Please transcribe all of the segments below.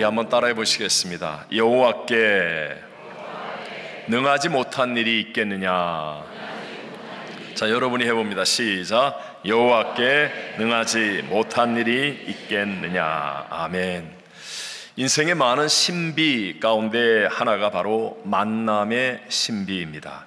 우리 한번 따라해 보시겠습니다. 여호와께 능하지 못한 일이 있겠느냐. 자, 여러분이 해봅니다. 시작. 여호와께 능하지 못한 일이 있겠느냐. 아멘. 인생의 많은 신비 가운데 하나가 바로 만남의 신비입니다.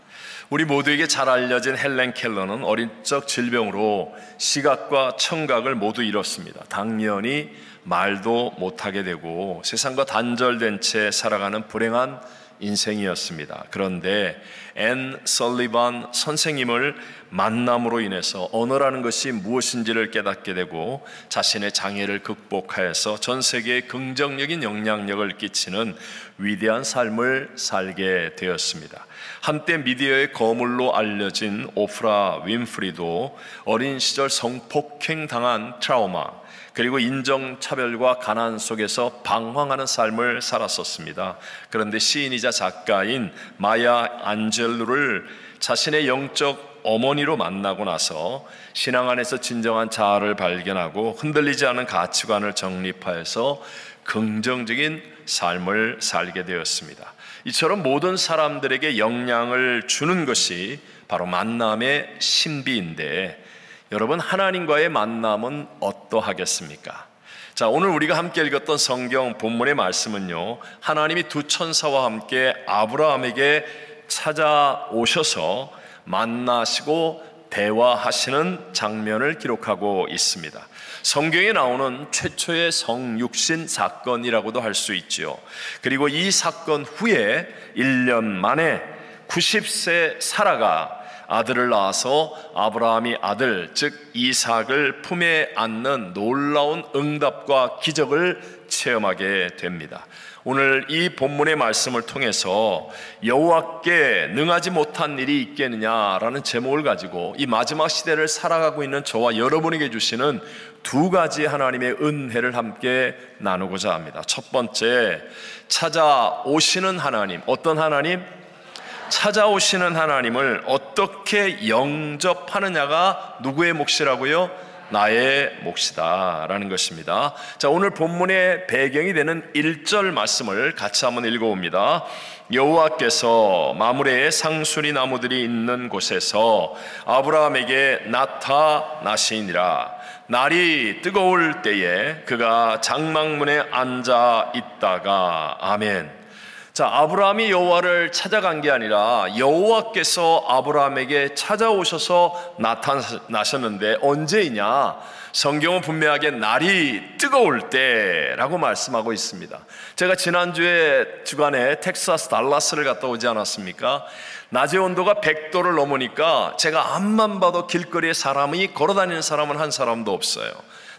우리 모두에게 잘 알려진 헬렌 켈러는 어린 적 질병으로 시각과 청각을 모두 잃었습니다. 당연히 말도 못하게 되고 세상과 단절된 채 살아가는 불행한 인생이었습니다. 그런데 앤 설리반 선생님을 만남으로 인해서 언어라는 것이 무엇인지를 깨닫게 되고 자신의 장애를 극복하여서 전 세계에 긍정적인 영향력을 끼치는 위대한 삶을 살게 되었습니다. 한때 미디어의 거물로 알려진 오프라 윈프리도 어린 시절 성폭행 당한 트라우마 그리고 인종차별과 가난 속에서 방황하는 삶을 살았었습니다. 그런데 시인이자 작가인 마야 안젤루를 자신의 영적 어머니로 만나고 나서 신앙 안에서 진정한 자아를 발견하고 흔들리지 않은 가치관을 정립하여서 긍정적인 삶을 살게 되었습니다. 이처럼 모든 사람들에게 영향을 주는 것이 바로 만남의 신비인데, 여러분, 하나님과의 만남은 어떠하겠습니까? 자, 오늘 우리가 함께 읽었던 성경 본문의 말씀은요, 하나님이 두 천사와 함께 아브라함에게 찾아오셔서 만나시고 대화하시는 장면을 기록하고 있습니다. 성경에 나오는 최초의 성육신 사건이라고도 할 수 있죠. 그리고 이 사건 후에 1년 만에 90세 사라가 아들을 낳아서 아브라함이 아들 즉 이삭을 품에 안는 놀라운 응답과 기적을 체험하게 됩니다. 오늘 이 본문의 말씀을 통해서 여호와께 능하지 못한 일이 있겠느냐라는 제목을 가지고 이 마지막 시대를 살아가고 있는 저와 여러분에게 주시는 두 가지 하나님의 은혜를 함께 나누고자 합니다. 첫 번째, 찾아오시는 하나님. 어떤 하나님? 찾아오시는 하나님을 어떻게 영접하느냐가 누구의 몫이라고요? 나의 몫이다 라는 것입니다. 자, 오늘 본문의 배경이 되는 1절 말씀을 같이 한번 읽어봅니다. 여호와께서 마므레의 상수리 나무들이 있는 곳에서 아브라함에게 나타나시니라. 날이 뜨거울 때에 그가 장막문에 앉아 있다가. 아멘. 자, 아브라함이 여호와를 찾아간 게 아니라 여호와께서 아브라함에게 찾아오셔서 나타나셨는데 언제이냐? 성경은 분명하게 날이 뜨거울 때라고 말씀하고 있습니다. 제가 지난주에 주간에 텍사스 달라스를 갔다 오지 않았습니까? 낮의 온도가 100도를 넘으니까 제가 앞만 봐도 길거리에 사람이 걸어다니는 사람은 한 사람도 없어요.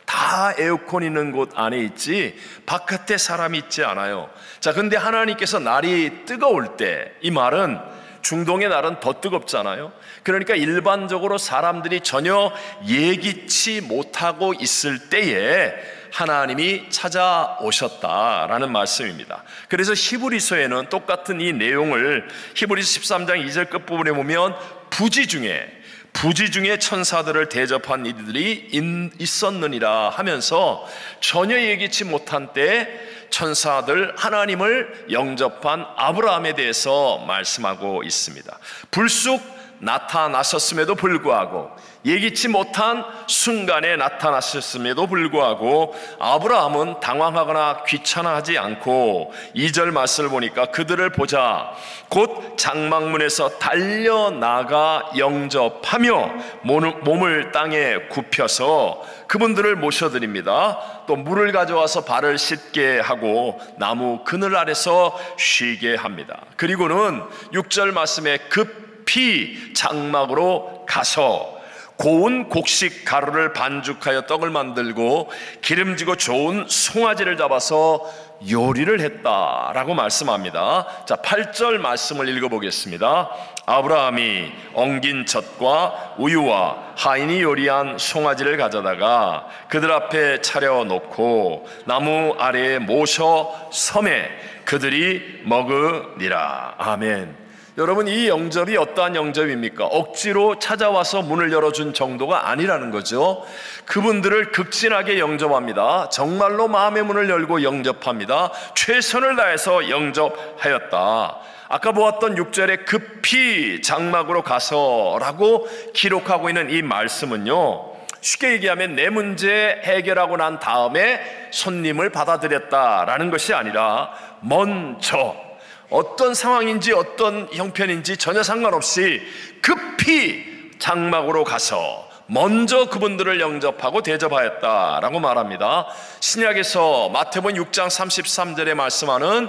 다 에어컨 있는 곳 안에 있지 바깥에 사람이 있지 않아요. 자, 근데 하나님께서 날이 뜨거울 때, 이 말은 중동의 날은 더 뜨겁잖아요. 그러니까 일반적으로 사람들이 전혀 예기치 못하고 있을 때에 하나님이 찾아오셨다라는 말씀입니다. 그래서 히브리서에는 똑같은 이 내용을 히브리서 13장 2절 끝부분에 보면 부지 중에 천사들을 대접한 이들이 있었느니라 하면서 전혀 예기치 못한 때에 천사들 하나님을 영접한 아브라함에 대해서 말씀하고 있습니다. 불쑥 나타나셨음에도 불구하고, 예기치 못한 순간에 나타나셨음에도 불구하고 아브라함은 당황하거나 귀찮아하지 않고 2절 말씀을 보니까 그들을 보자 곧 장막문에서 달려나가 영접하며 몸을 땅에 굽혀서 그분들을 모셔드립니다. 또 물을 가져와서 발을 씻게 하고 나무 그늘 아래서 쉬게 합니다. 그리고는 6절 말씀에 급히 장막으로 가서 고운 곡식 가루를 반죽하여 떡을 만들고 기름지고 좋은 송아지를 잡아서 요리를 했다라고 말씀합니다. 자, 8절 말씀을 읽어보겠습니다. 아브라함이 엉긴 젖과 우유와 하인이 요리한 송아지를 가져다가 그들 앞에 차려놓고 나무 아래에 모셔 섬에 그들이 먹으니라. 아멘. 여러분, 이 영접이 어떠한 영접입니까? 억지로 찾아와서 문을 열어준 정도가 아니라는 거죠. 그분들을 극진하게 영접합니다. 정말로 마음의 문을 열고 영접합니다. 최선을 다해서 영접하였다. 아까 보았던 6절에 급히 장막으로 가서라고 기록하고 있는 이 말씀은요, 쉽게 얘기하면 내 문제 해결하고 난 다음에 손님을 받아들였다라는 것이 아니라 먼저 어떤 상황인지 어떤 형편인지 전혀 상관없이 급히 장막으로 가서 먼저 그분들을 영접하고 대접하였다라고 말합니다. 신약에서 마태복음 6장 33절에 말씀하는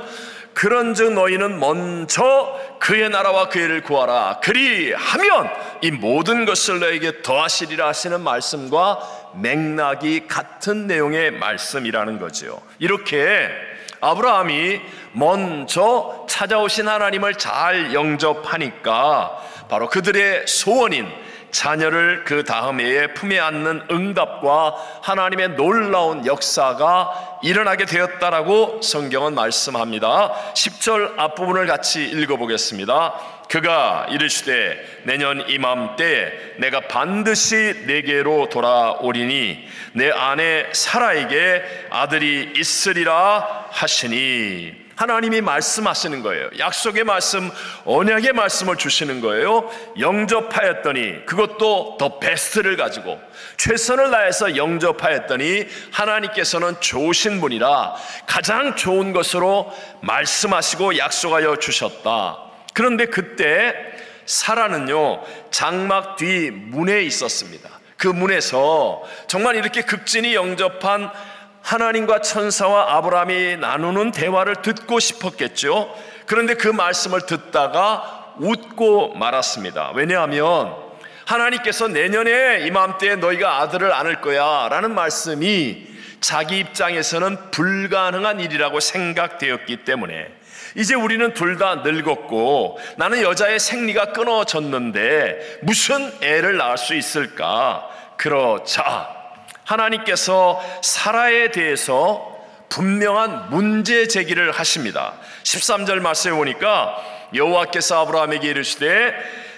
그런즉 너희는 먼저 그의 나라와 그의 일을 구하라 그리하면 이 모든 것을 너에게 더하시리라 하시는 말씀과 맥락이 같은 내용의 말씀이라는 거죠. 이렇게 아브라함이 먼저 찾아오신 하나님을 잘 영접하니까 바로 그들의 소원인 자녀를 그 다음 해에 품에 안는 응답과 하나님의 놀라운 역사가 일어나게 되었다라고 성경은 말씀합니다. 10절 앞부분을 같이 읽어보겠습니다. 그가 이르시되 내년 이맘때 내가 반드시 내게로 돌아오리니 내 아내 사라에게 아들이 있으리라 하시니, 하나님이 말씀하시는 거예요. 약속의 말씀, 언약의 말씀을 주시는 거예요. 영접하였더니, 그것도 더 베스트를 가지고 최선을 다해서 영접하였더니 하나님께서는 좋으신 분이라 가장 좋은 것으로 말씀하시고 약속하여 주셨다. 그런데 그때 사라는요, 장막 뒤 문에 있었습니다. 그 문에서 정말 이렇게 극진히 영접한 하나님과 천사와 아브라함이 나누는 대화를 듣고 싶었겠죠. 그런데 그 말씀을 듣다가 웃고 말았습니다. 왜냐하면 하나님께서 내년에 이맘때에 너희가 아들을 안을 거야 라는 말씀이 자기 입장에서는 불가능한 일이라고 생각되었기 때문에, 이제 우리는 둘 다 늙었고 나는 여자의 생리가 끊어졌는데 무슨 애를 낳을 수 있을까? 그러자 하나님께서 사라에 대해서 분명한 문제 제기를 하십니다. 13절 말씀에 보니까 여호와께서 아브라함에게 이르시되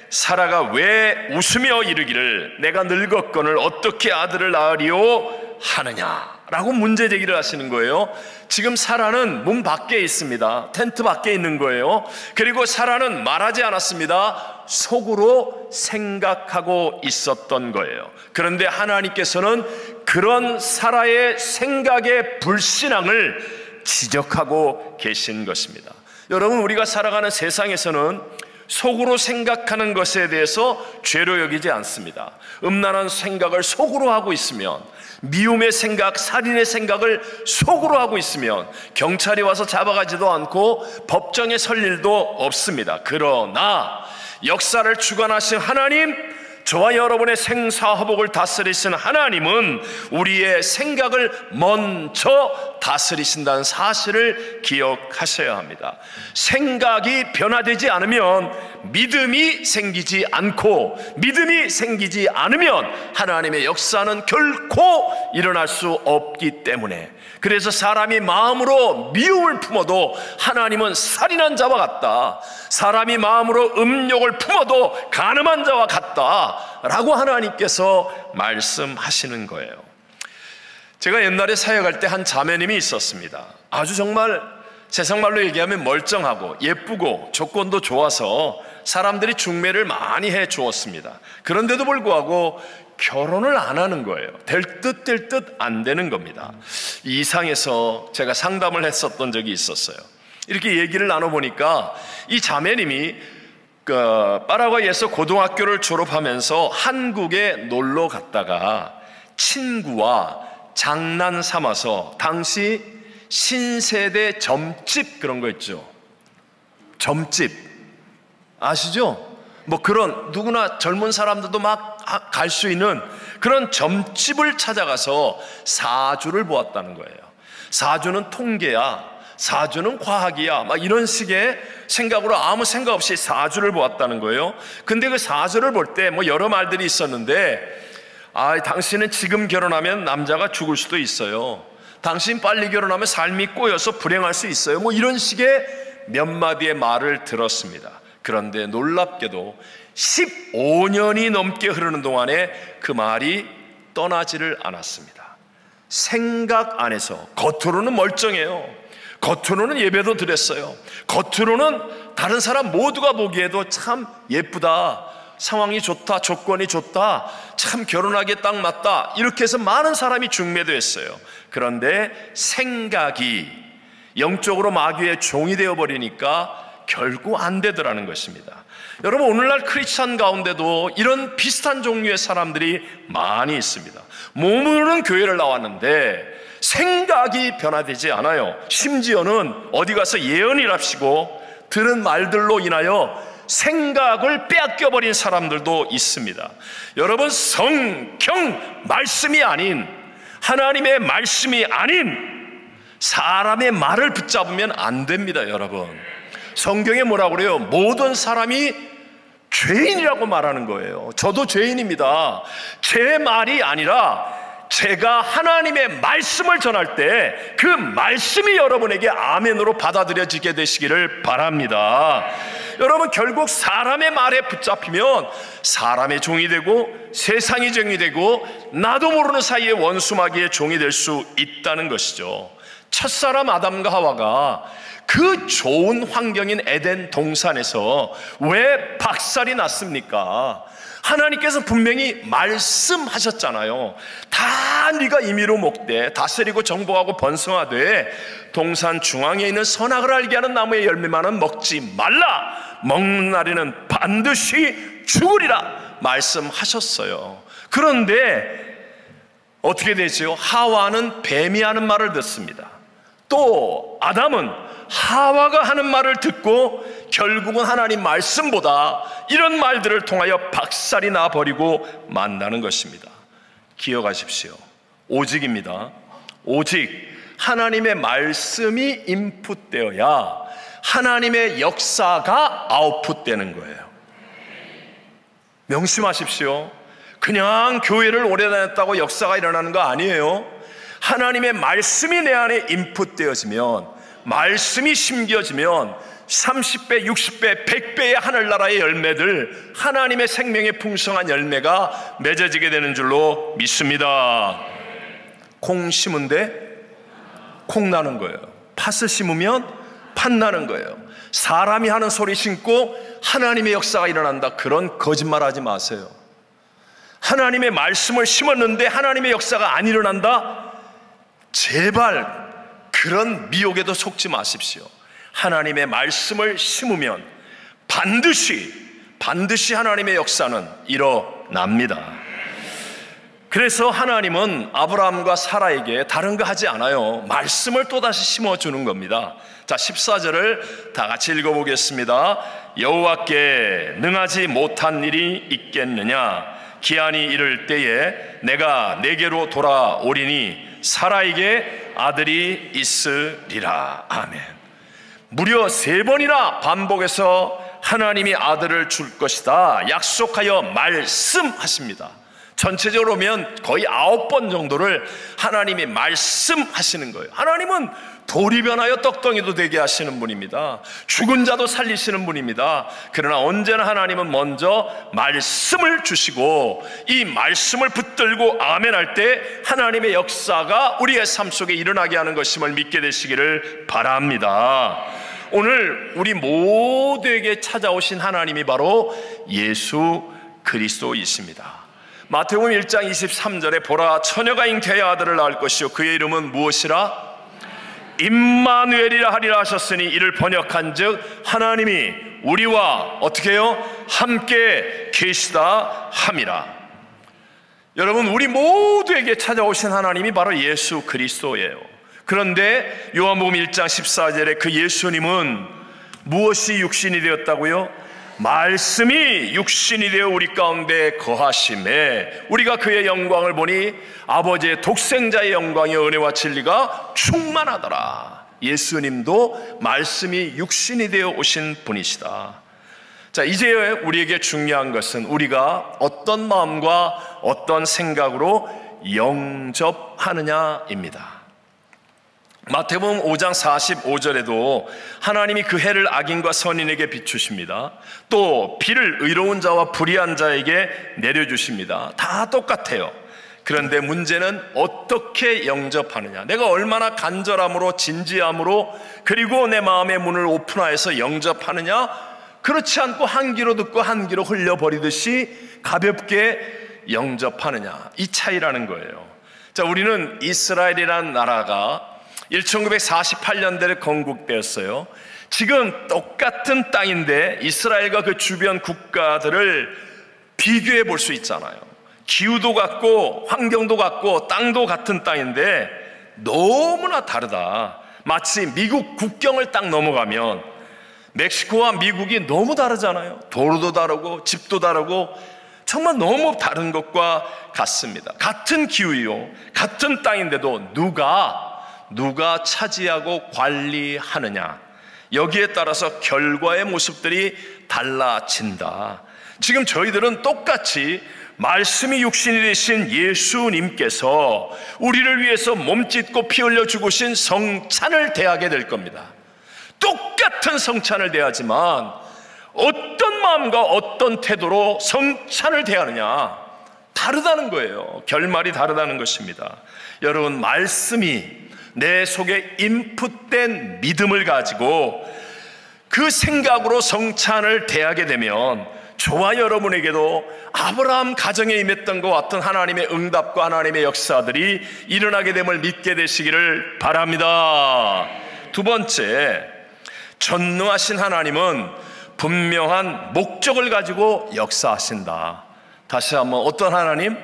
사라가 왜 웃으며 이르기를 내가 늙었거늘 어떻게 아들을 낳으리오 하느냐라고 문제 제기를 하시는 거예요. 지금 사라는 문 밖에 있습니다. 텐트 밖에 있는 거예요. 그리고 사라는 말하지 않았습니다. 속으로 생각하고 있었던 거예요. 그런데 하나님께서는 그런 사라의 생각의 불신앙을 지적하고 계신 것입니다. 여러분, 우리가 살아가는 세상에서는 속으로 생각하는 것에 대해서 죄로 여기지 않습니다. 음란한 생각을 속으로 하고 있으면, 미움의 생각, 살인의 생각을 속으로 하고 있으면 경찰이 와서 잡아가지도 않고 법정에 설 일도 없습니다. 그러나 역사를 주관하신 하나님, 저와 여러분의 생사화복을 다스리신 하나님은 우리의 생각을 먼저 다스리신다는 사실을 기억하셔야 합니다. 생각이 변화되지 않으면 믿음이 생기지 않고, 믿음이 생기지 않으면 하나님의 역사는 결코 일어날 수 없기 때문에, 그래서 사람이 마음으로 미움을 품어도 하나님은 살인한 자와 같다, 사람이 마음으로 음욕을 품어도 간음한 자와 같다 라고 하나님께서 말씀하시는 거예요. 제가 옛날에 사역할 때 한 자매님이 있었습니다. 아주 정말 세상말로 얘기하면 멀쩡하고 예쁘고 조건도 좋아서 사람들이 중매를 많이 해 주었습니다. 그런데도 불구하고 결혼을 안 하는 거예요. 될 듯 될 듯 안 되는 겁니다. 이상해서 제가 상담을 했었던 적이 있었어요. 이렇게 얘기를 나눠보니까 이 자매님이 파라과이에서 고등학교를 졸업하면서 한국에 놀러 갔다가 친구와 장난 삼아서, 당시 신세대 점집 그런 거 있죠. 점집 아시죠? 뭐 그런 누구나 젊은 사람들도 막 갈 수 있는 그런 점집을 찾아가서 사주를 보았다는 거예요. 사주는 통계야, 사주는 과학이야, 막 이런 식의 생각으로 아무 생각 없이 사주를 보았다는 거예요. 근데 그 사주를 볼 때 뭐 여러 말들이 있었는데, 당신은 지금 결혼하면 남자가 죽을 수도 있어요, 당신 빨리 결혼하면 삶이 꼬여서 불행할 수 있어요, 뭐 이런 식의 몇 마디의 말을 들었습니다. 그런데 놀랍게도 15년이 넘게 흐르는 동안에 그 말이 떠나지를 않았습니다. 생각 안에서, 겉으로는 멀쩡해요. 겉으로는 예배도 드렸어요. 겉으로는 다른 사람 모두가 보기에도 참 예쁘다, 상황이 좋다, 조건이 좋다, 참 결혼하기에 딱 맞다, 이렇게 해서 많은 사람이 중매도했어요. 그런데 생각이 영적으로 마귀의 종이 되어버리니까 결국 안 되더라는 것입니다. 여러분, 오늘날 크리스찬 가운데도 이런 비슷한 종류의 사람들이 많이 있습니다. 몸으로는 교회를 나왔는데 생각이 변화되지 않아요. 심지어는 어디 가서 예언이랍시고 들은 말들로 인하여 생각을 빼앗겨버린 사람들도 있습니다. 여러분, 성경 말씀이 아닌, 하나님의 말씀이 아닌 사람의 말을 붙잡으면 안 됩니다. 여러분, 성경에 뭐라고 그래요? 모든 사람이 죄인이라고 말하는 거예요. 저도 죄인입니다. 제 말이 아니라 제가 하나님의 말씀을 전할 때 그 말씀이 여러분에게 아멘으로 받아들여지게 되시기를 바랍니다. 여러분, 결국 사람의 말에 붙잡히면 사람의 종이 되고 세상의 종이 되고 나도 모르는 사이에 원수마귀의 종이 될 수 있다는 것이죠. 첫사람 아담과 하와가 그 좋은 환경인 에덴 동산에서 왜 박살이 났습니까? 하나님께서 분명히 말씀하셨잖아요. 다 네가 임의로 먹되 다스리고 정복하고 번성하되 동산 중앙에 있는 선악을 알게 하는 나무의 열매만은 먹지 말라. 먹는 날에는 반드시 죽으리라 말씀하셨어요. 그런데 어떻게 되죠? 하와는 뱀이 하는 말을 듣습니다. 또 아담은 하와가 하는 말을 듣고 결국은 하나님 말씀보다 이런 말들을 통하여 박살이 나버리고 만나는 것입니다. 기억하십시오. 오직입니다. 오직 하나님의 말씀이 인풋되어야 하나님의 역사가 아웃풋되는 거예요. 명심하십시오. 그냥 교회를 오래 다녔다고 역사가 일어나는 거 아니에요. 하나님의 말씀이 내 안에 인풋되어지면, 말씀이 심겨지면 30배, 60배, 100배의 하늘나라의 열매들, 하나님의 생명의 풍성한 열매가 맺어지게 되는 줄로 믿습니다. 콩 심은데 콩 나는 거예요. 팥을 심으면 팥 나는 거예요. 사람이 하는 소리 심고 하나님의 역사가 일어난다, 그런 거짓말 하지 마세요. 하나님의 말씀을 심었는데 하나님의 역사가 안 일어난다? 제발 그런 미혹에도 속지 마십시오. 하나님의 말씀을 심으면 반드시 하나님의 역사는 일어납니다. 그래서 하나님은 아브라함과 사라에게 다른 거 하지 않아요. 말씀을 또다시 심어주는 겁니다. 자, 14절을 다 같이 읽어보겠습니다. 여호와께 능하지 못한 일이 있겠느냐? 기한이 이를 때에 내가 내게로 돌아오리니 사라에게 아들이 있으리라. 아멘. 무려 3번이나 반복해서 하나님이 아들을 줄 것이다 약속하여 말씀하십니다. 전체적으로 보면 거의 9번 정도를 하나님이 말씀하시는 거예요. 하나님은 돌이 변하여 떡덩이도 되게 하시는 분입니다. 죽은 자도 살리시는 분입니다. 그러나 언제나 하나님은 먼저 말씀을 주시고 이 말씀을 붙들고 아멘할 때 하나님의 역사가 우리의 삶 속에 일어나게 하는 것임을 믿게 되시기를 바랍니다. 오늘 우리 모두에게 찾아오신 하나님이 바로 예수 그리스도이십니다. 마태복음 1장 23절에 보라, 처녀가 잉태하여 아들을 낳을 것이요 그의 이름은 무엇이라? 임마누엘이라 하리라 하셨으니 이를 번역한즉 하나님이 우리와 어떻게 해요? 함께 계시다 함이라. 여러분, 우리 모두에게 찾아오신 하나님이 바로 예수 그리스도예요. 그런데 요한복음 1장 14절에 그 예수님은 무엇이 육신이 되었다고요? 말씀이 육신이 되어 우리 가운데 거하심에 우리가 그의 영광을 보니 아버지의 독생자의 영광의 은혜와 진리가 충만하더라. 예수님도 말씀이 육신이 되어 오신 분이시다. 자, 이제 우리에게 중요한 것은 우리가 어떤 마음과 어떤 생각으로 영접하느냐입니다. 마태복음 5장 45절에도 하나님이 그 해를 악인과 선인에게 비추십니다. 또 비를 의로운 자와 불의한 자에게 내려주십니다. 다 똑같아요. 그런데 문제는 어떻게 영접하느냐, 내가 얼마나 간절함으로 진지함으로 그리고 내 마음의 문을 오픈하여서 영접하느냐, 그렇지 않고 한 귀로 듣고 한 귀로 흘려버리듯이 가볍게 영접하느냐, 이 차이라는 거예요. 자, 우리는 이스라엘이라는 나라가 1948년대에 건국되었어요. 지금 똑같은 땅인데 이스라엘과 그 주변 국가들을 비교해 볼 수 있잖아요. 기후도 같고 환경도 같고 땅도 같은 땅인데 너무나 다르다. 마치 미국 국경을 딱 넘어가면 멕시코와 미국이 너무 다르잖아요. 도로도 다르고 집도 다르고 정말 너무 다른 것과 같습니다. 같은 기후요, 같은 땅인데도 누가 차지하고 관리하느냐, 여기에 따라서 결과의 모습들이 달라진다. 지금 저희들은 똑같이 말씀이 육신이 되신 예수님께서 우리를 위해서 몸짓고 피 흘려 죽으신 성찬을 대하게 될 겁니다. 똑같은 성찬을 대하지만 어떤 마음과 어떤 태도로 성찬을 대하느냐, 다르다는 거예요. 결말이 다르다는 것입니다. 여러분, 말씀이 내 속에 인풋된 믿음을 가지고 그 생각으로 성찬을 대하게 되면 저와 여러분에게도 아브라함 가정에 임했던 것 같은 하나님의 응답과 하나님의 역사들이 일어나게 됨을 믿게 되시기를 바랍니다. 두 번째, 전능하신 하나님은 분명한 목적을 가지고 역사하신다. 다시 한번, 어떤 하나님?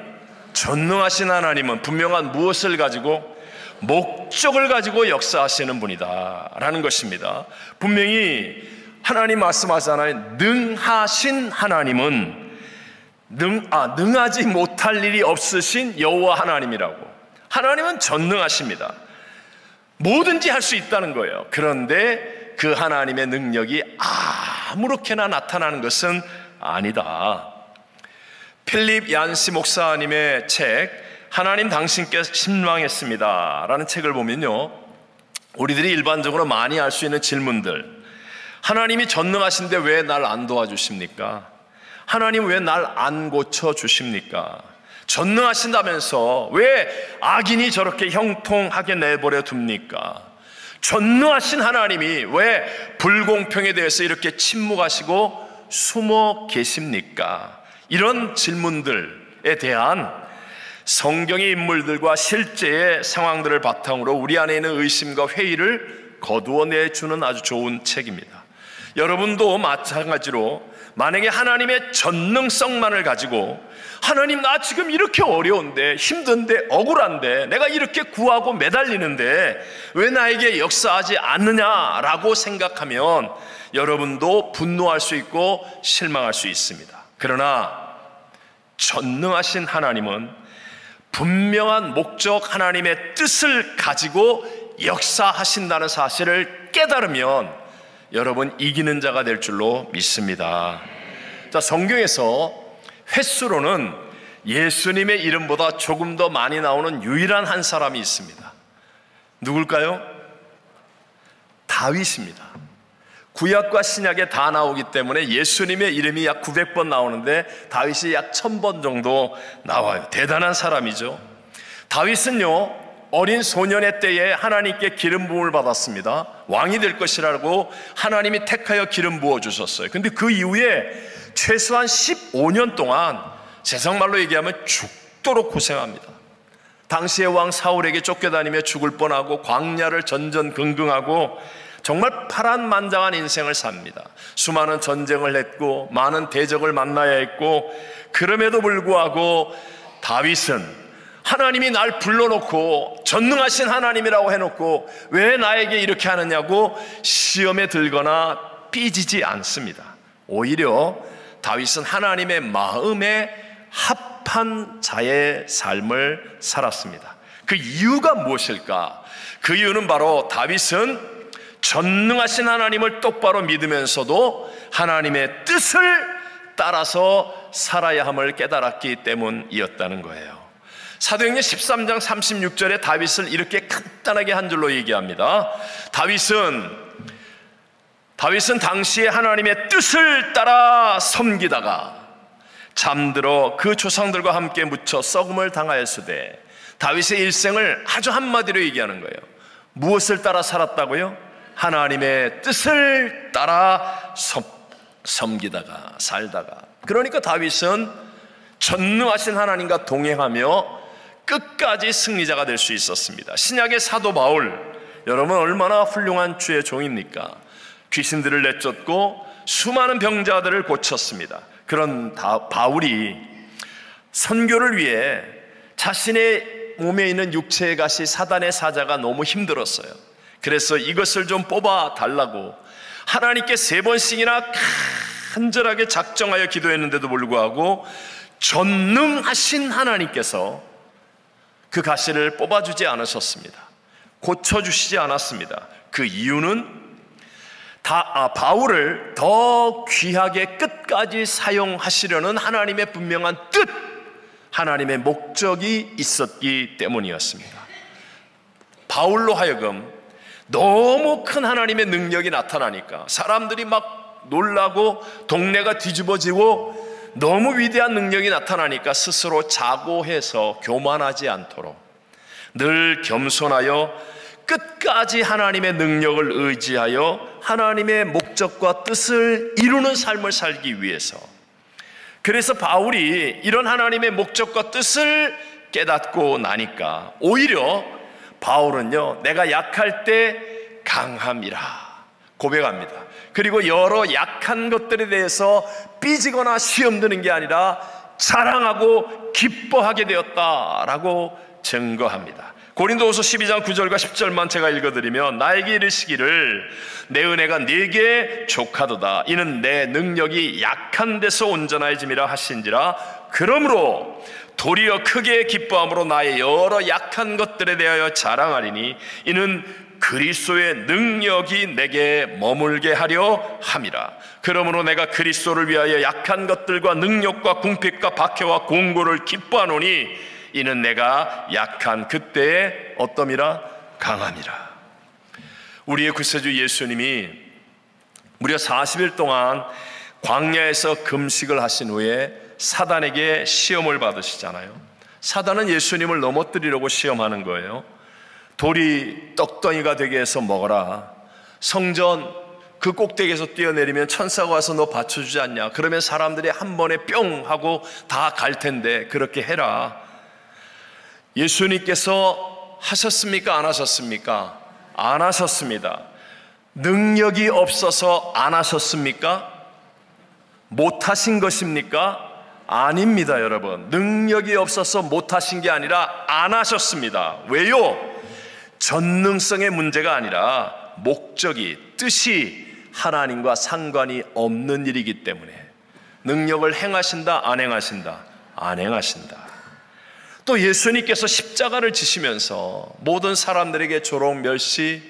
전능하신 하나님은 분명한 무엇을 가지고? 목적을 가지고 역사하시는 분이다 라는 것입니다. 분명히 하나님 말씀하잖아요. 능하신 하나님은 능하지 못할 일이 없으신 여호와 하나님이라고. 하나님은 전능하십니다. 뭐든지 할 수 있다는 거예요. 그런데 그 하나님의 능력이 아무렇게나 나타나는 것은 아니다. 필립 얀시 목사님의 책 하나님 당신께 신망했습니다 라는 책을 보면요, 우리들이 일반적으로 많이 할 수 있는 질문들, 하나님이 전능하신데 왜 날 안 도와주십니까? 하나님 왜 날 안 고쳐주십니까? 전능하신다면서 왜 악인이 저렇게 형통하게 내버려 둡니까? 전능하신 하나님이 왜 불공평에 대해서 이렇게 침묵하시고 숨어 계십니까? 이런 질문들에 대한 성경의 인물들과 실제의 상황들을 바탕으로 우리 안에 있는 의심과 회의를 거두어내주는 아주 좋은 책입니다. 여러분도 마찬가지로 만약에 하나님의 전능성만을 가지고 하나님, 나 지금 이렇게 어려운데, 힘든데, 억울한데, 내가 이렇게 구하고 매달리는데 왜 나에게 역사하지 않느냐라고 생각하면 여러분도 분노할 수 있고 실망할 수 있습니다. 그러나 전능하신 하나님은 분명한 목적, 하나님의 뜻을 가지고 역사하신다는 사실을 깨달으면 여러분 이기는 자가 될 줄로 믿습니다. 자, 성경에서 횟수로는 예수님의 이름보다 조금 더 많이 나오는 유일한 한 사람이 있습니다. 누굴까요? 다윗입니다. 구약과 신약에 다 나오기 때문에 예수님의 이름이 약 900번 나오는데 다윗이 약 1000번 정도 나와요. 대단한 사람이죠. 다윗은요, 어린 소년의 때에 하나님께 기름 부음을 받았습니다. 왕이 될 것이라고 하나님이 택하여 기름 부어 주셨어요. 근데 그 이후에 최소한 15년 동안 세상 말로 얘기하면 죽도록 고생합니다. 당시의 왕 사울에게 쫓겨다니며 죽을 뻔하고 광야를 전전긍긍하고 정말 파란만장한 인생을 삽니다. 수많은 전쟁을 했고 많은 대적을 만나야 했고, 그럼에도 불구하고 다윗은 하나님이 날 불러놓고 전능하신 하나님이라고 해놓고 왜 나에게 이렇게 하느냐고 시험에 들거나 삐지지 않습니다. 오히려 다윗은 하나님의 마음에 합한 자의 삶을 살았습니다. 그 이유가 무엇일까? 그 이유는 바로 다윗은 전능하신 하나님을 똑바로 믿으면서도 하나님의 뜻을 따라서 살아야 함을 깨달았기 때문이었다는 거예요. 사도행전 13장 36절에 다윗을 이렇게 간단하게 한 줄로 얘기합니다. 다윗은 당시에 하나님의 뜻을 따라 섬기다가 잠들어 그 조상들과 함께 묻혀 썩음을 당하였으되, 다윗의 일생을 아주 한마디로 얘기하는 거예요. 무엇을 따라 살았다고요? 하나님의 뜻을 따라 섬기다가 살다가. 그러니까 다윗은 전능하신 하나님과 동행하며 끝까지 승리자가 될 수 있었습니다. 신약의 사도 바울, 여러분 얼마나 훌륭한 주의 종입니까? 귀신들을 내쫓고 수많은 병자들을 고쳤습니다. 그런 바울이 선교를 위해 자신의 몸에 있는 육체의 가시 사단의 사자가 너무 힘들었어요. 그래서 이것을 좀 뽑아 달라고 하나님께 3번씩이나 간절하게 작정하여 기도했는데도 불구하고 전능하신 하나님께서 그 가시를 뽑아주지 않으셨습니다. 고쳐주시지 않았습니다. 그 이유는 바울을 더 귀하게 끝까지 사용하시려는 하나님의 분명한 뜻, 하나님의 목적이 있었기 때문이었습니다. 바울로 하여금 너무 큰 하나님의 능력이 나타나니까 사람들이 막 놀라고 동네가 뒤집어지고, 너무 위대한 능력이 나타나니까 스스로 자고해서 교만하지 않도록 늘 겸손하여 끝까지 하나님의 능력을 의지하여 하나님의 목적과 뜻을 이루는 삶을 살기 위해서, 그래서 바울이 이런 하나님의 목적과 뜻을 깨닫고 나니까 오히려 바울은요, 내가 약할 때 강함이라 고백합니다. 그리고 여러 약한 것들에 대해서 삐지거나 시험 드는 게 아니라 자랑하고 기뻐하게 되었다라고 증거합니다. 고린도후서 12장 9절과 10절만 제가 읽어드리면, 나에게 이르시기를 내 은혜가 네게 족하도다. 이는 내 능력이 약한 데서 온전해짐이라 하신지라. 그러므로 도리어 크게 기뻐함으로 나의 여러 약한 것들에 대하여 자랑하리니 이는 그리스도의 능력이 내게 머물게 하려 함이라. 그러므로 내가 그리스도를 위하여 약한 것들과 능력과 궁핍과 박해와 공고를 기뻐하노니 이는 내가 약한 그때에 어떠미라? 강함이라. 우리의 구세주 예수님이 무려 40일 동안 광야에서 금식을 하신 후에 사단에게 시험을 받으시잖아요. 사단은 예수님을 넘어뜨리려고 시험하는 거예요. 돌이 떡덩이가 되게 해서 먹어라. 성전 그 꼭대기에서 뛰어내리면 천사가 와서 너 받쳐주지 않냐. 그러면 사람들이 한 번에 뿅 하고 다 갈 텐데 그렇게 해라. 예수님께서 하셨습니까? 안 하셨습니까? 안 하셨습니다. 능력이 없어서 안 하셨습니까? 못 하신 것입니까? 아닙니다, 여러분. 능력이 없어서 못 하신 게 아니라 안 하셨습니다. 왜요? 전능성의 문제가 아니라 목적이, 뜻이 하나님과 상관이 없는 일이기 때문에. 능력을 행하신다, 안 행하신다? 안 행하신다. 또 예수님께서 십자가를 지시면서 모든 사람들에게 조롱, 멸시,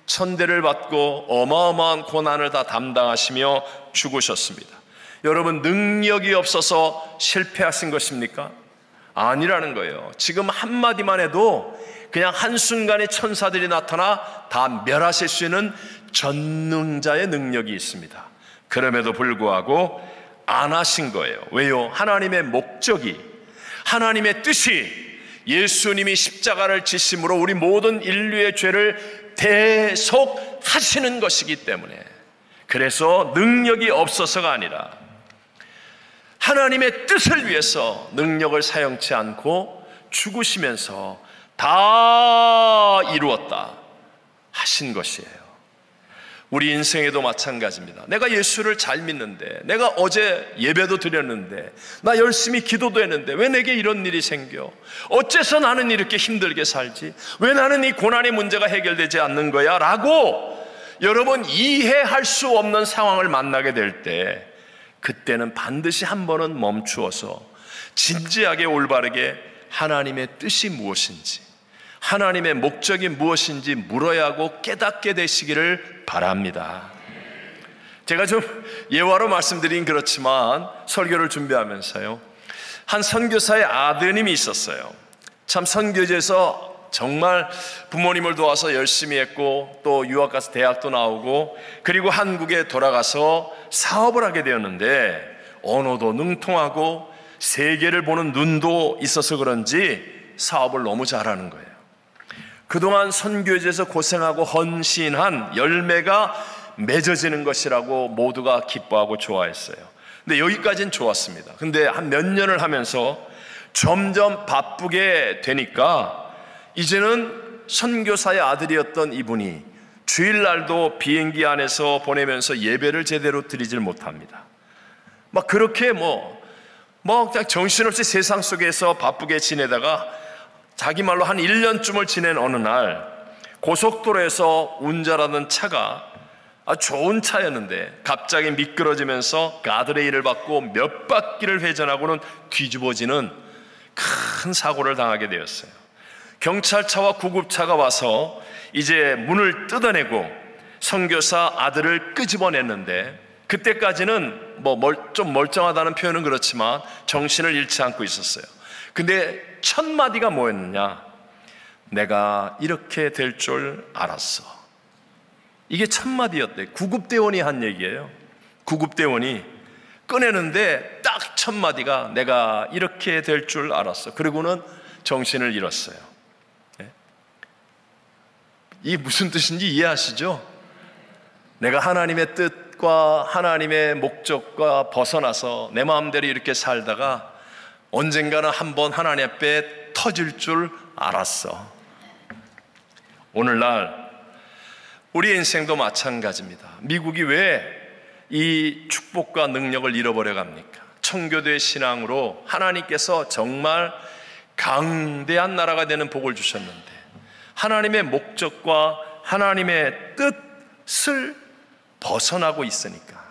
천대를 받고 어마어마한 고난을 다 담당하시며 죽으셨습니다. 여러분, 능력이 없어서 실패하신 것입니까? 아니라는 거예요. 지금 한마디만 해도 그냥 한순간에 천사들이 나타나 다 멸하실 수 있는 전능자의 능력이 있습니다. 그럼에도 불구하고 안 하신 거예요. 왜요? 하나님의 목적이, 하나님의 뜻이 예수님이 십자가를 지심으로 우리 모든 인류의 죄를 대속하시는 것이기 때문에, 그래서 능력이 없어서가 아니라 하나님의 뜻을 위해서 능력을 사용치 않고 죽으시면서 다 이루었다 하신 것이에요. 우리 인생에도 마찬가지입니다. 내가 예수를 잘 믿는데, 내가 어제 예배도 드렸는데, 나 열심히 기도도 했는데 왜 내게 이런 일이 생겨? 어째서 나는 이렇게 힘들게 살지? 왜 나는 이 고난의 문제가 해결되지 않는 거야? 라고 여러분 이해할 수 없는 상황을 만나게 될 때, 그때는 반드시 한 번은 멈추어서 진지하게 올바르게 하나님의 뜻이 무엇인지, 하나님의 목적이 무엇인지 물어야 하고 깨닫게 되시기를 바랍니다. 제가 좀 예화로 말씀드린 그렇지만 설교를 준비하면서요, 한 선교사의 아드님이 있었어요. 참 선교지에서 정말 부모님을 도와서 열심히 했고 또 유학 가서 대학도 나오고 그리고 한국에 돌아가서 사업을 하게 되었는데 언어도 능통하고 세계를 보는 눈도 있어서 그런지 사업을 너무 잘하는 거예요. 그동안 선교지에서 고생하고 헌신한 열매가 맺어지는 것이라고 모두가 기뻐하고 좋아했어요. 근데 여기까지는 좋았습니다. 근데 한 몇 년을 하면서 점점 바쁘게 되니까 이제는 선교사의 아들이었던 이분이 주일날도 비행기 안에서 보내면서 예배를 제대로 드리질 못합니다. 막 그렇게 그냥 정신없이 세상 속에서 바쁘게 지내다가 자기 말로 한 1년쯤을 지낸 어느 날 고속도로에서 운전하던 차가 좋은 차였는데 갑자기 미끄러지면서 가드레일을 받고 몇 바퀴를 회전하고는 뒤집어지는 큰 사고를 당하게 되었어요. 경찰차와 구급차가 와서 이제 문을 뜯어내고 선교사 아들을 끄집어냈는데 그때까지는 좀 멀쩡하다는 표현은 그렇지만 정신을 잃지 않고 있었어요. 근데 첫 마디가 뭐였느냐? 내가 이렇게 될 줄 알았어. 이게 첫 마디였대. 구급대원이 한 얘기예요. 구급대원이 꺼내는데 딱 첫 마디가 내가 이렇게 될 줄 알았어. 그리고는 정신을 잃었어요. 이게 무슨 뜻인지 이해하시죠? 내가 하나님의 뜻과 하나님의 목적과 벗어나서 내 마음대로 이렇게 살다가 언젠가는 한번 하나님 앞에 터질 줄 알았어. 오늘날 우리 인생도 마찬가지입니다. 미국이 왜 이 축복과 능력을 잃어버려 갑니까? 청교도의 신앙으로 하나님께서 정말 강대한 나라가 되는 복을 주셨는데 하나님의 목적과 하나님의 뜻을 벗어나고 있으니까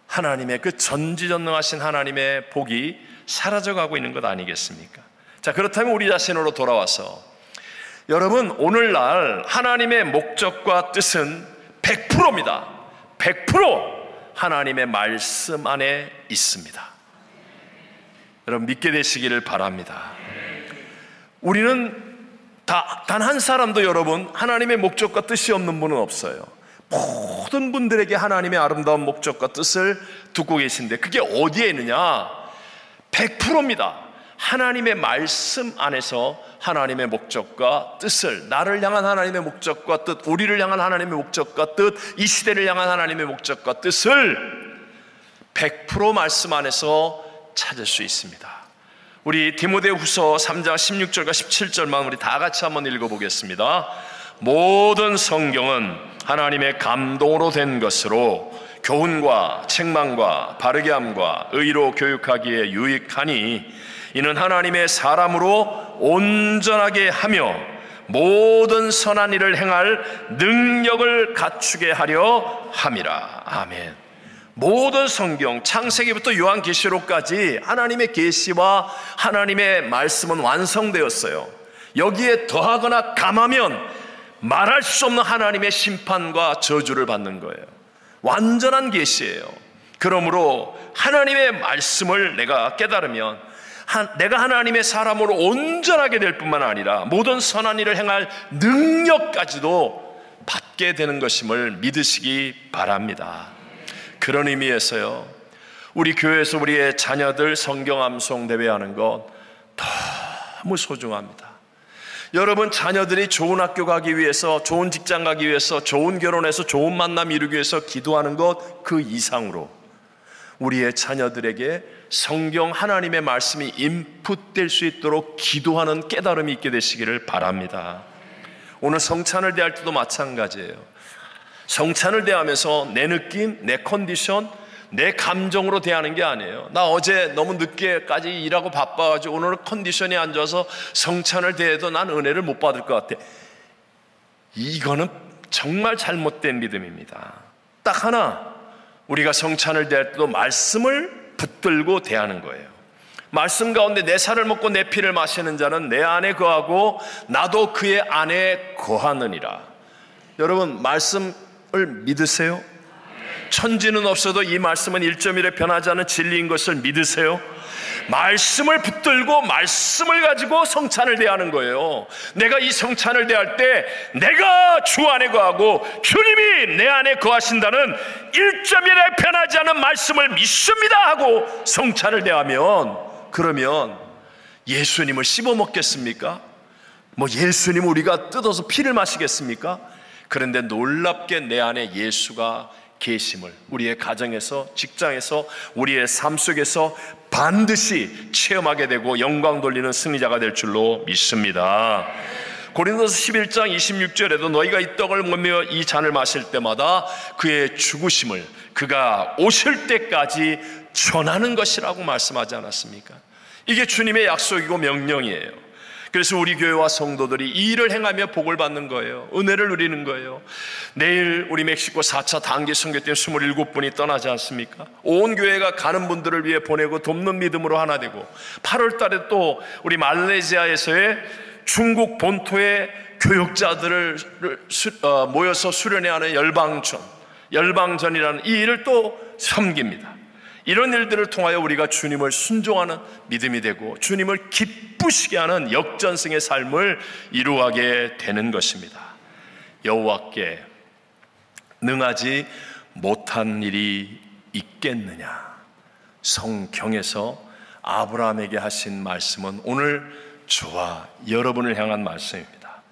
하나님의 그 전지전능하신 하나님의 복이 사라져가고 있는 것 아니겠습니까? 자, 그렇다면 우리 자신으로 돌아와서 여러분, 오늘날 하나님의 목적과 뜻은 100%입니다. 100% 하나님의 말씀 안에 있습니다. 여러분 믿게 되시기를 바랍니다. 우리는 단 한 사람도 여러분 하나님의 목적과 뜻이 없는 분은 없어요. 모든 분들에게 하나님의 아름다운 목적과 뜻을 듣고 계신데 그게 어디에 있느냐? 100%입니다. 하나님의 말씀 안에서 하나님의 목적과 뜻을, 나를 향한 하나님의 목적과 뜻, 우리를 향한 하나님의 목적과 뜻, 이 시대를 향한 하나님의 목적과 뜻을 100% 말씀 안에서 찾을 수 있습니다. 우리 디모데후서 3장 16절과 17절만 우리 다 같이 한번 읽어보겠습니다. 모든 성경은 하나님의 감동으로 된 것으로 교훈과 책망과 바르게 함과 의로 교육하기에 유익하니 이는 하나님의 사람으로 온전하게 하며 모든 선한 일을 행할 능력을 갖추게 하려 함이라. 아멘. 모든 성경, 창세기부터 요한계시록까지 하나님의 계시와 하나님의 말씀은 완성되었어요. 여기에 더하거나 감하면 말할 수 없는 하나님의 심판과 저주를 받는 거예요. 완전한 계시예요. 그러므로 하나님의 말씀을 내가 깨달으면 내가 하나님의 사람으로 온전하게 될 뿐만 아니라 모든 선한 일을 행할 능력까지도 받게 되는 것임을 믿으시기 바랍니다. 그런 의미에서요, 우리 교회에서 우리의 자녀들 성경 암송 대회하는 것 너무 소중합니다. 여러분 자녀들이 좋은 학교 가기 위해서, 좋은 직장 가기 위해서, 좋은 결혼해서 좋은 만남 이루기 위해서 기도하는 것 그 이상으로 우리의 자녀들에게 성경 하나님의 말씀이 인풋될 수 있도록 기도하는 깨달음이 있게 되시기를 바랍니다. 오늘 성찬을 대할 때도 마찬가지예요. 성찬을 대하면서 내 느낌, 내 컨디션, 내 감정으로 대하는 게 아니에요. 나 어제 너무 늦게까지 일하고 바빠가지고 오늘 컨디션이 안 좋아서 성찬을 대해도 난 은혜를 못 받을 것 같아. 이거는 정말 잘못된 믿음입니다. 딱 하나, 우리가 성찬을 대할 때도 말씀을 붙들고 대하는 거예요. 말씀 가운데 내 살을 먹고 내 피를 마시는 자는 내 안에 거하고 나도 그의 안에 거하느니라. 여러분 말씀을 믿으세요? 천지는 없어도 이 말씀은 1.1에 변하지 않은 진리인 것을 믿으세요? 말씀을 붙들고 말씀을 가지고 성찬을 대하는 거예요. 내가 이 성찬을 대할 때 내가 주 안에 거하고 주님이 내 안에 거하신다는 1.1에 변하지 않은 말씀을 믿습니다 하고 성찬을 대하면, 그러면 예수님을 씹어 먹겠습니까? 예수님 우리가 뜯어서 피를 마시겠습니까? 그런데 놀랍게 내 안에 예수가 계심을 우리의 가정에서, 직장에서, 우리의 삶 속에서 반드시 체험하게 되고 영광 돌리는 승리자가 될 줄로 믿습니다. 고린도서 11장 26절에도 너희가 이 떡을 먹으며 이 잔을 마실 때마다 그의 죽으심을 그가 오실 때까지 전하는 것이라고 말씀하지 않았습니까? 이게 주님의 약속이고 명령이에요. 그래서 우리 교회와 성도들이 이 일을 행하며 복을 받는 거예요. 은혜를 누리는 거예요. 내일 우리 멕시코 4차 단기 선교팀 27분이 떠나지 않습니까? 온 교회가 가는 분들을 위해 보내고 돕는 믿음으로 하나 되고, 8월 달에 또 우리 말레이시아에서의 중국 본토의 교육자들을 모여서 수련회 하는 열방전이라는 이 일을 또 섬깁니다. 이런 일들을 통하여 우리가 주님을 순종하는 믿음이 되고 주님을 기쁘시게 하는 역전승의 삶을 이루어가게 되는 것입니다. 여호와께 능하지 못한 일이 있겠느냐? 성경에서 아브라함에게 하신 말씀은 오늘 저와 여러분을 향한 말씀입니다.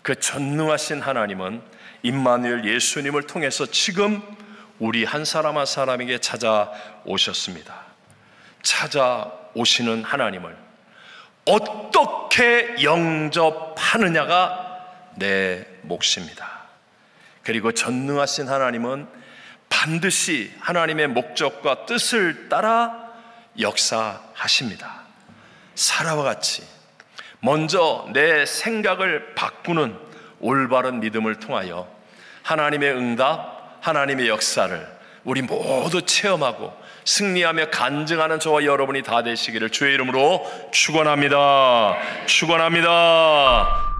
그 전능하신 하나님은 임마누엘 예수님을 통해서 지금 우리 한 사람 한 사람에게 찾아오셨습니다. 찾아오시는 하나님을 어떻게 영접하느냐가 내 몫입니다. 그리고 전능하신 하나님은 반드시 하나님의 목적과 뜻을 따라 역사하십니다. 사라와 같이 먼저 내 생각을 바꾸는 올바른 믿음을 통하여 하나님의 응답, 하나님의 역사를 우리 모두 체험하고 승리하며 간증하는 저와 여러분이 다 되시기를 주의 이름으로 축원합니다. 축원합니다.